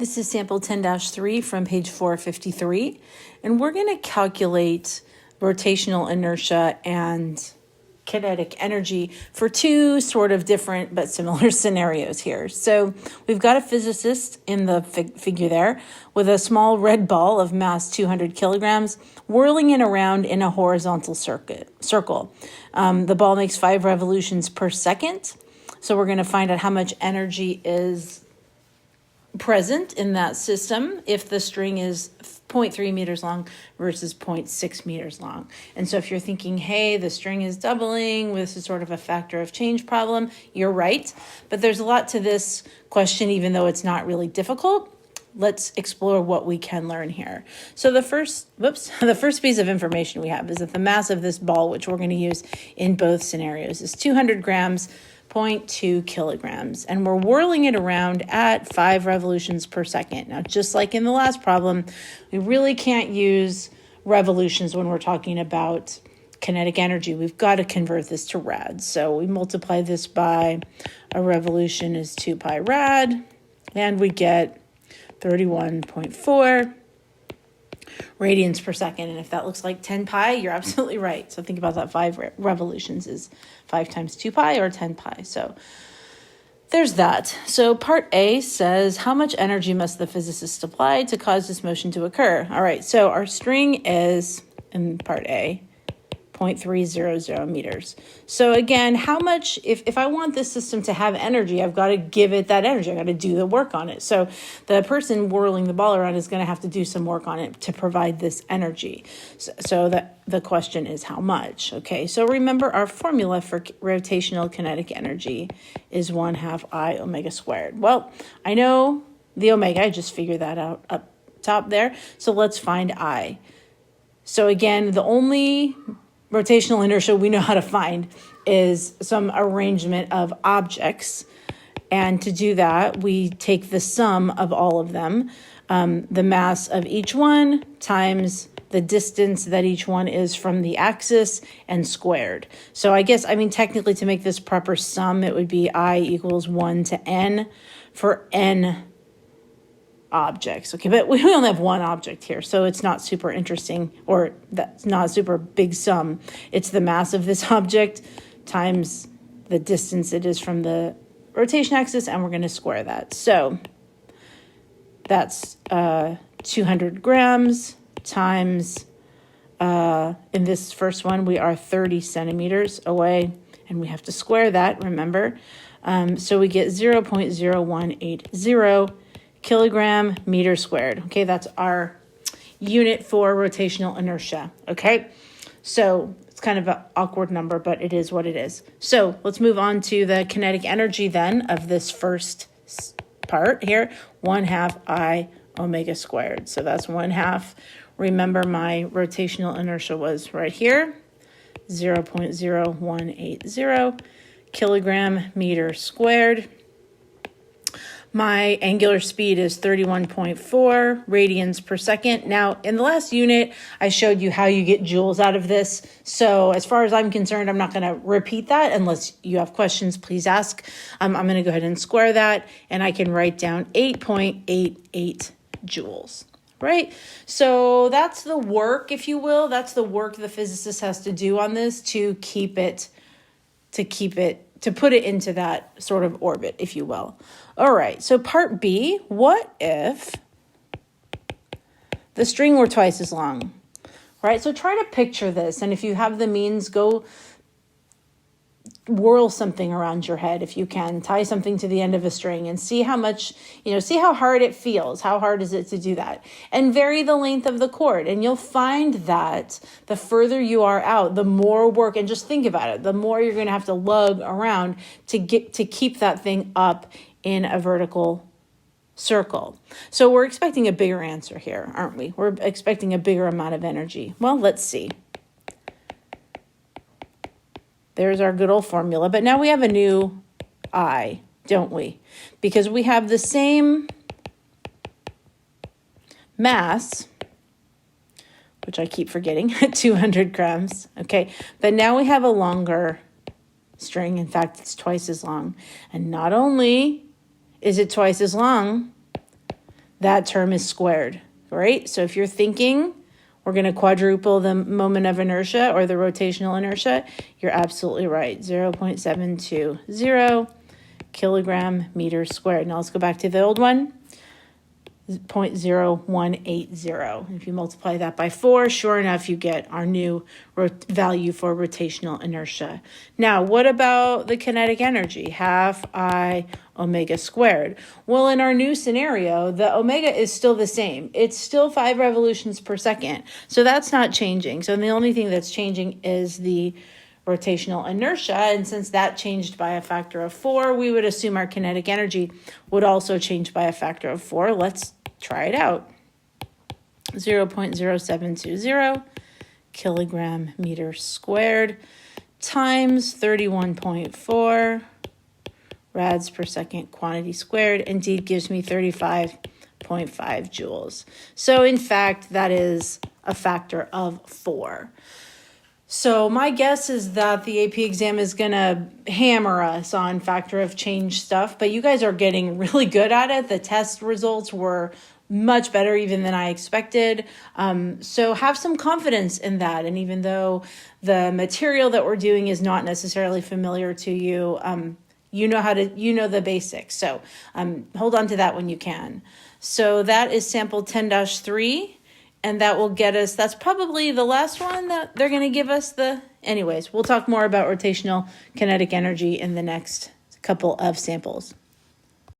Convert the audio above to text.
This is sample 10-3 from page 453, and we're going to calculate rotational inertia and kinetic energy for two sort of different but similar scenarios here. So we've got a physicist in the figure there with a small red ball of mass 200 kilograms whirling it around in a horizontal circle. The ball makes 5 revolutions per second. So we're going to find out how much energy is present in that system if the string is 0.3 meters long versus 0.6 meters long. And so if you're thinking, hey, the string is doubling, this is sort of a factor of change problem, you're right. But there's a lot to this question, even though it's not really difficult. Let's explore what we can learn here. So the first piece of information we have is that the mass of this ball, which we're going to use in both scenarios, is 200 grams, 0.2 kilograms, and we're whirling it around at 5 revolutions per second. Now, just like in the last problem, we really can't use revolutions when we're talking about kinetic energy. We've got to convert this to rad. So we multiply this by a revolution is 2 pi rad, and we get 31.4 radians per second. And if that looks like 10 pi, you're absolutely right. So think about that. 5 revolutions is 5 times 2 pi or 10 pi. So there's that. So part A says, how much energy must the physicist apply to cause this motion to occur? All right, so our string is, in part A, 0.300 meters. So again, how much, if I want this system to have energy, I've got to give it that energy. I've got to do the work on it. So the person whirling the ball around is going to have to do some work on it to provide this energy. So that the question is how much. Okay, so remember our formula for rotational kinetic energy is 1/2 I omega squared. Well, I know the omega, I just figured that out up top there. So let's find I. So again, the only rotational inertia we know how to find is some arrangement of objects. And to do that, we take the sum of all of them, the mass of each one times the distance that each one is from the axis and squared. So technically to make this proper sum, it would be I equals 1 to n for n objects. Okay, but we only have one object here, so it's not super interesting, or that's not a super big sum. It's the mass of this object times the distance it is from the rotation axis, and we're going to square that. So that's 200 grams times, in this first one, we are 30 centimeters away, and we have to square that, remember. So we get 0.0180 kilogram meter squared. Okay, that's our unit for rotational inertia. Okay, so it's kind of an awkward number, but it is what it is. So let's move on to the kinetic energy then of this first part here, 1/2 I omega squared. So that's 1/2. Remember my rotational inertia was right here, 0.0180 kilogram meter squared. My angular speed is 31.4 radians per second. Now, in the last unit, I showed you how you get joules out of this. So as far as I'm concerned, I'm not going to repeat that unless you have questions, please ask. I'm going to go ahead and square that, and I can write down 8.88 joules. Right? So that's the work, if you will. That's the work the physicist has to do on this to put it into that sort of orbit, if you will. All right, so part B, what if the string were twice as long? All right, so try to picture this, and if you have the means, go whirl something around your head if you can. Tie something to the end of a string and see how much, see how hard it feels. How hard is it to do that? And vary the length of the cord. And you'll find that the further you are out, the more work, and just think about it, the more you're going to have to lug around to keep that thing up in a vertical circle. So we're expecting a bigger answer here, aren't we? We're expecting a bigger amount of energy. Well, let's see. There's our good old formula, but now we have a new I, don't we? Because we have the same mass, which I keep forgetting, 200 grams, okay? But now we have a longer string. In fact, it's twice as long. And not only is it twice as long, that term is squared, right? So if you're thinking we're going to quadruple the moment of inertia or the rotational inertia, you're absolutely right. 0.720 kilogram meter squared. Now let's go back to the old one. 0.0180. If you multiply that by 4, sure enough, you get our new value for rotational inertia. Now, what about the kinetic energy? Half I omega squared. Well, in our new scenario, the omega is still the same. It's still 5 revolutions per second. So that's not changing. So the only thing that's changing is the rotational inertia, and since that changed by a factor of 4, we would assume our kinetic energy would also change by a factor of 4. Let's try it out. 0.0720 kilogram meter squared times 31.4 rads per second quantity squared indeed gives me 35.5 joules. So in fact, that is a factor of 4. So my guess is that the AP exam is going to hammer us on factor of change stuff, but you guys are getting really good at it. The test results were much better even than I expected. So have some confidence in that. And even though the material that we're doing is not necessarily familiar to you, you know the basics. So hold on to that when you can. So that is sample 10-3. And that will get us, that's probably the last one that they're going to give us anyways, we'll talk more about rotational kinetic energy in the next couple of samples.